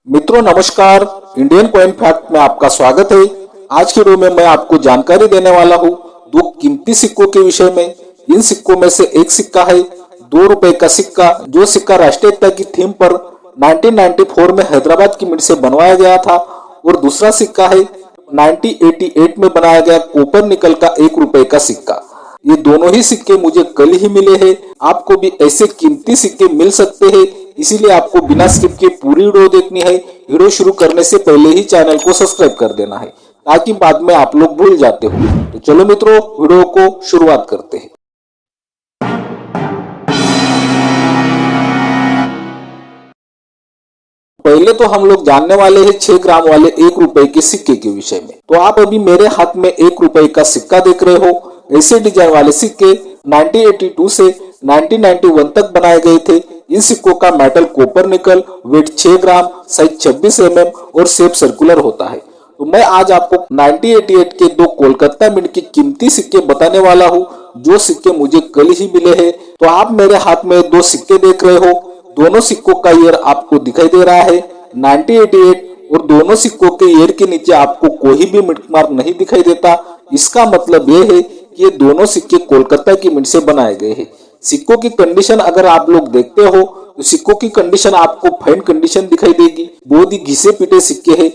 मित्रों नमस्कार, Indian coin fact में आपका स्वागत है। आज के वीडियो में मैं आपको जानकारी देने वाला हूँ दो कीमती सिक्कों के विषय में। इन सिक्कों में से एक सिक्का है 2 रुपए का सिक्का, जो सिक्का राष्ट्रीय एकता की थीम पर 1994 में हैदराबाद की मिंट से बनवाया गया था, और दूसरा सिक्का है 1988 में बनाया गया कॉपर निकल का 1 रुपए का सिक्का। ये दोनों ही सिक्के मुझे कल ही मिले हैं। आपको भी ऐसे कीमती सिक्के मिल सकते हैं, इसीलिए आपको बिना स्किप के पूरी वीडियो देखनी है। वीडियो शुरू करने से पहले ही चैनल को सब्सक्राइब कर देना है, ताकि बाद में आप लोग भूल जाते हो। तो चलो मित्रों, वीडियो को शुरुआत करते हैं। पहले तो हम लोग जानने वाले हैं 6 ग्राम वाले 1 रुपए के सिक्के के विषय में। तो आप अभी मेरे हाथ में 1 रुपए का सिक्का देख रहे हो। ऐसे डिजाइन वाले सिक्के 1982 से 1991 तक बनाए गए थे। इन सिक्कों का मेटल कॉपर निकल, वेट 6 ग्राम, साइज 26 mm और शेप सर्कुलर होता है। तो मैं आज आपको 1988 के 2 कोलकाता मिंट के कीमती सिक्के बताने वाला हूँ, जो सिक्के मुझे कल ही मिले हैं। तो आप मेरे हाथ में 2 सिक्के देख रहे हो। दोनों सिक्कों का ईयर आपको दिखाई दे रहा है 1988, और दोनों सिक्कों के ईयर के नीचे आपको कोई भी मिंट मार्क नहीं दिखाई देता। इसका मतलब यह है कि ये दोनों सिक्के कोलकाता की मिंट से बनाए गए हैं। सिक्कों की कंडीशन अगर आप लोग देखते हो तो सिक्कों की कंडीशन आपको फाइन कंडीशन दिखाई देगी। बहुत ही घिसे पिटे सिक्के हैं।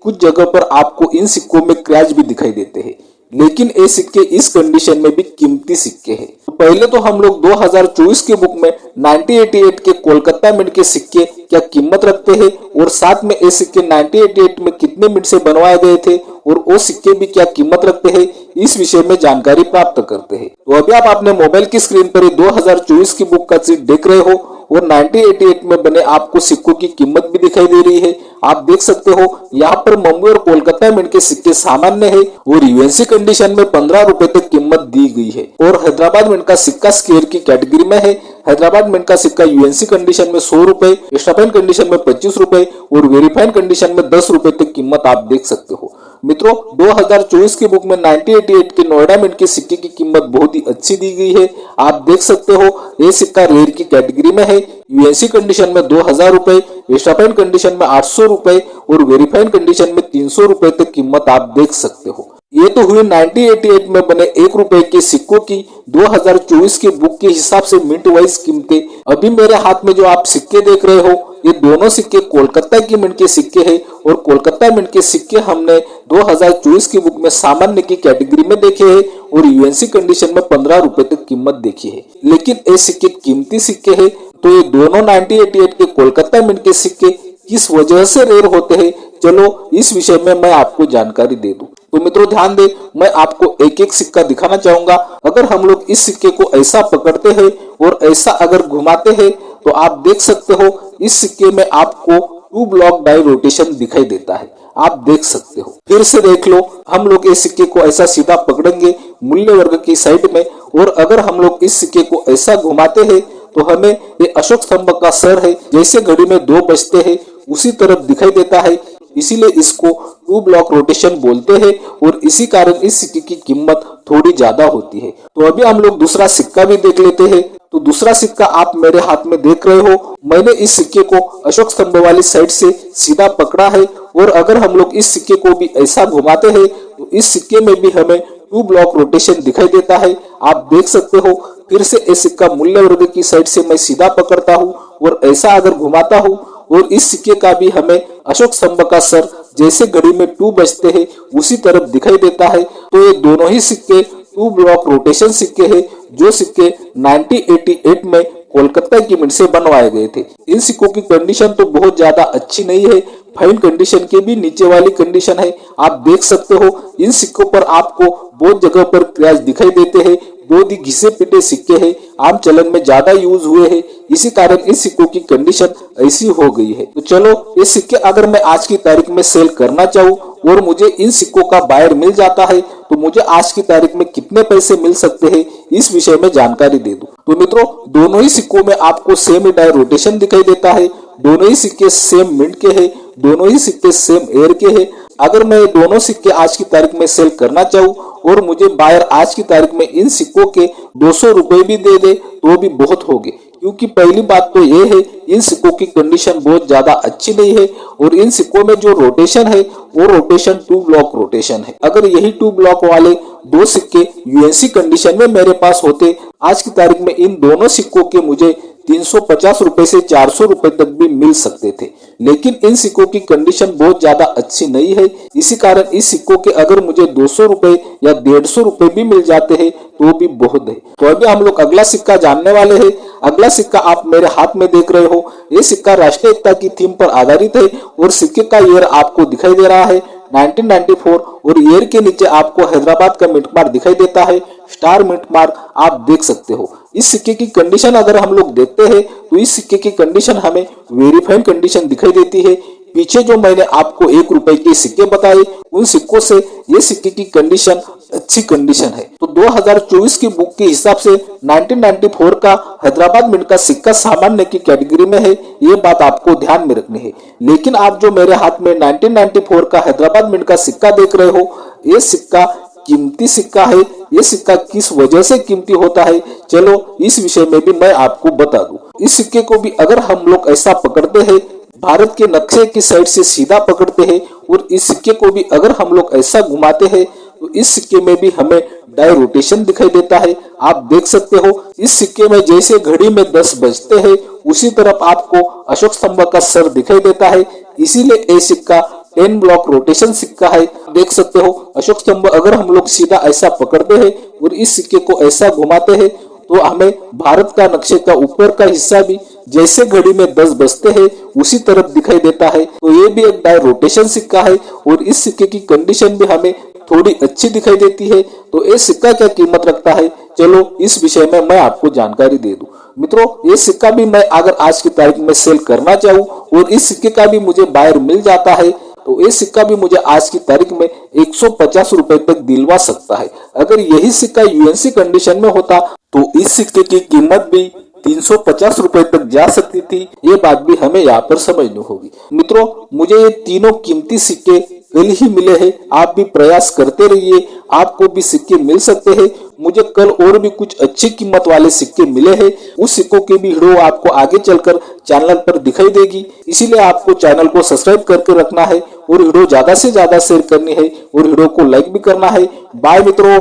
कुछ जगह पर आपको इन सिक्कों में क्रैच भी दिखाई देते हैं, लेकिन ये सिक्के इस कंडीशन में भी कीमती सिक्के हैं। तो पहले तो हम लोग 2024 के बुक में 1988 के कोलकाता मिंट के सिक्के क्या कीमत रखते हैं, और साथ में ये सिक्के 1988 में कितने मिंट से बनवाए गए थे और वो सिक्के भी क्या कीमत रखते हैं, इस विषय में जानकारी प्राप्त करते हैं। तो अभी आप अपने मोबाइल की स्क्रीन पर 2024 की बुक का सीट देख रहे हो, और 1988 में बने आपको सिक्कों की कीमत भी दिखाई दे रही है। आप देख सकते हो यहाँ पर मुंबई और कोलकाता मिंट के सिक्के सामान्य है, और यूएनसी कंडीशन में 15 रुपए तक कीमत दी गई है। और हैदराबाद मिंट का सिक्का स्क्वायर की कैटेगरी में है। हैदराबाद मिंट का सिक्का यूएनसी कंडीशन में 100 रुपए, एक्स्ट्रा फाइन कंडीशन में 25 रुपए और वेरीफाइड कंडीशन में 10 रुपए तक कीमत आप देख सकते हो। मित्रों 2024 की बुक में 1988 के नोएडा मिंट के सिक्के की कीमत बहुत ही अच्छी दी गई है। आप देख सकते हो ये सिक्का रेयर की कैटेगरी में है। यूएनसी कंडीशन में 2000 रुपए, एक्स्ट्रा फाइन कंडीशन में 800 रुपए और वेरीफाइड कंडीशन में 300 रुपए तक कीमत आप देख सकते हो। ये तो हुई 1988 में बने 1 रुपए के सिक्कों की 2024 के बुक के हिसाब से मिंट वाइज कीमतें। अभी मेरे हाथ में जो आप सिक्के देख रहे हो, ये दोनों सिक्के कोलकाता की मिंट के सिक्के हैं, और कोलकाता मिंट के सिक्के हमने 2024 की बुक में सामान्य की कैटेगरी में देखे हैं, और यूएनसी कंडीशन में 15 रुपए तक कीमत देखी है। लेकिन ये सिक्के कीमती सिक्के हैं, तो ये दोनों 1988 के कोलकाता मिंट के सिक्के किस वजह से रेयर होते हैं, चलो इस विषय में मैं आपको जानकारी दे दूं। तो मित्रों ध्यान दे, मैं आपको एक एक सिक्का दिखाना चाहूंगा। अगर हम लोग इस सिक्के को ऐसा पकड़ते हैं और ऐसा अगर घुमाते हैं, तो आप देख सकते हो इस सिक्के में आपको 2 ब्लॉक डाई रोटेशन दिखाई देता है। आप देख सकते हो। फिर से देख लो, हम लोग इस सिक्के को ऐसा सीधा पकड़ेंगे मूल्य वर्ग की साइड में, और अगर हम लोग इस सिक्के को ऐसा घुमाते हैं तो हमें ये अशोक स्तंभ का सर है, जैसे घड़ी में 2 बजते हैं उसी तरफ दिखाई देता है। इसीलिए इसको 2 ब्लॉक रोटेशन बोलते हैं, और इसी कारण इस सिक्के की कीमत थोड़ी ज्यादा होती है। तो अभी हम लोग दूसरा सिक्का भी देख लेते हैं। तो दूसरा सिक्का आप मेरे हाथ में देख रहे हो। मैंने इस सिक्के को अशोक स्तंभ वाली साइड से सीधा पकड़ा है, और अगर हम लोग इस सिक्के को भी ऐसा घुमाते हैं तो इस सिक्के में भी हमें 2 ब्लॉक रोटेशन दिखाई देता है। आप देख सकते हो। फिर से इस सिक्का मूल्य वर्ग की साइड से मैं सीधा पकड़ता हूँ और ऐसा अगर घुमाता हूँ, और इस सिक्के का भी हमें अशोक स्तंभ का सर जैसे घड़ी में 2 बजते हैं उसी तरफ दिखाई देता है। तो ये दोनों ही सिक्के 2 ब्लॉक रोटेशन सिक्के हैं, जो सिक्के 1988 में कोलकाता की मिंट से बनवाए गए थे। इन सिक्कों की कंडीशन तो बहुत ज्यादा अच्छी नहीं है, फाइन कंडीशन के भी नीचे वाली कंडीशन है। आप देख सकते हो इन सिक्कों पर आपको बहुत जगह पर क्रैच दिखाई देते हैं। बहुत ही घिसे पिटे सिक्के हैं, आम चलन में ज्यादा यूज हुए हैं, इसी कारण इस सिक्कों की कंडीशन ऐसी हो गई है। तो चलो ये सिक्के अगर मैं आज की तारीख में सेल करना चाहूँ और मुझे इन सिक्कों का बायर मिल जाता है, तो मुझे आज की तारीख में कितने पैसे मिल सकते हैं, इस विषय में जानकारी दे दूं। तो मित्रों दोनों ही सिक्कों में आपको सेम ही डाई रोटेशन दिखाई देता है। दोनों ही सिक्के सेम मिंट के हैं, दोनों ही सिक्के सेम एयर के हैं। अगर मैं दोनों सिक्के आज की तारीख में सेल करना चाहूँ और मुझे बायर आज की तारीख में इन सिक्कों के 200 रुपए भी दे दे तो भी बहुत होंगे, क्योंकि पहली बात तो ये है इन सिक्कों की कंडीशन बहुत ज्यादा अच्छी नहीं है और इन सिक्कों में जो रोटेशन है वो रोटेशन 2 ब्लॉक रोटेशन है। अगर यही 2 ब्लॉक वाले दो सिक्के यूएनसी कंडीशन में मेरे पास होते, आज की तारीख में इन दोनों सिक्कों के मुझे 350 रुपए से 400 रुपए तक भी मिल सकते थे, लेकिन इन सिक्कों की कंडीशन बहुत ज्यादा अच्छी नहीं है। इसी कारण इस सिक्कों के अगर मुझे 200 रुपए या 150 रुपए भी मिल जाते हैं तो भी बहुत है। तो अभी हम लोग अगला सिक्का जानने वाले हैं। अगला सिक्का आप मेरे हाथ में देख रहे हो, ये सिक्का राष्ट्रीय एकता की थीम पर आधारित है और सिक्के का ईयर आपको दिखाई दे रहा है 1994 और ईयर के नीचे आपको हैदराबाद का मिंट मार्क दिखाई देता है, स्टार मिंट मार्क आप देख सकते हो। इस सिक्के की कंडीशन अगर हम लोग देखते हैं तो इस सिक्के की कंडीशन हमें वेरीफाइड कंडीशन दिखाई देती है। पीछे जो मैंने आपको 1 रुपए के सिक्के बताए उन सिक्कों से ये सिक्के की कंडीशन अच्छी कंडीशन है। तो 2024 की बुक के हिसाब से 1994 का हैदराबाद मिंट का सिक्का सामान्य की कैटेगरी में है, ये बात आपको ध्यान में रखनी है। लेकिन आप जो मेरे हाथ में 1994 का हैदराबाद मिंट का सिक्का देख रहे हो, ये सिक्का कीमती सिक्का है। ये सिक्का किस वजह से कीमती होता है, चलो इस विषय में भी मैं आपको बता दूं। इस सिक्के को भी अगर हम लोग ऐसा पकड़ते हैं, भारत के नक्शे की साइड से सीधा पकड़ते हैं और इस सिक्के को भी अगर हम लोग ऐसा घुमाते हैं तो इस सिक्के में भी हमें डाई रोटेशन दिखाई देता है। आप देख सकते हो इस सिक्के में जैसे घड़ी में 10 बजते हैं उसी तरफ आपको अशोक स्तंभ का सर दिखाई देता है, इसीलिए ये सिक्का 10 ब्लॉक रोटेशन सिक्का है। देख सकते हो अशोक स्तंभ अगर हम लोग सीधा ऐसा पकड़ते हैं और इस सिक्के को ऐसा घुमाते हैं तो हमें भारत का नक्शे का ऊपर का हिस्सा भी जैसे घड़ी में 10 बजते हैं उसी तरफ दिखाई देता है। तो ये भी एक डाई रोटेशन सिक्का है और इस सिक्के की कंडीशन भी हमें थोड़ी अच्छी दिखाई देती है। तो ये सिक्का क्या कीमत रखता है, चलो इस विषय में मैं आपको जानकारी दे दूं। मित्रों, ये सिक्का भी मैं अगर आज की तारीख में सेल करना चाहूँ और इस सिक्के का भी मुझे बायर मिल जाता है तो ये सिक्का भी मुझे आज की तारीख में 150 रुपए तक दिलवा सकता है। अगर यही सिक्का यूएनसी कंडीशन में होता तो इस सिक्के की कीमत भी 350 रुपए तक जा सकती थी, ये बात भी हमें यहाँ पर समझनी होगी। मित्रों, मुझे ये तीनों कीमती सिक्के कल ही मिले हैं, आप भी प्रयास करते रहिए, आपको भी सिक्के मिल सकते हैं। मुझे कल और भी कुछ अच्छी कीमत वाले सिक्के मिले हैं, उस सिक्कों की भी वीडियो आपको आगे चलकर चैनल पर दिखाई देगी, इसीलिए आपको चैनल को सब्सक्राइब करके रखना है और वीडियो ज्यादा से ज्यादा शेयर करनी है और वीडियो को लाइक भी करना है। बाय मित्रों।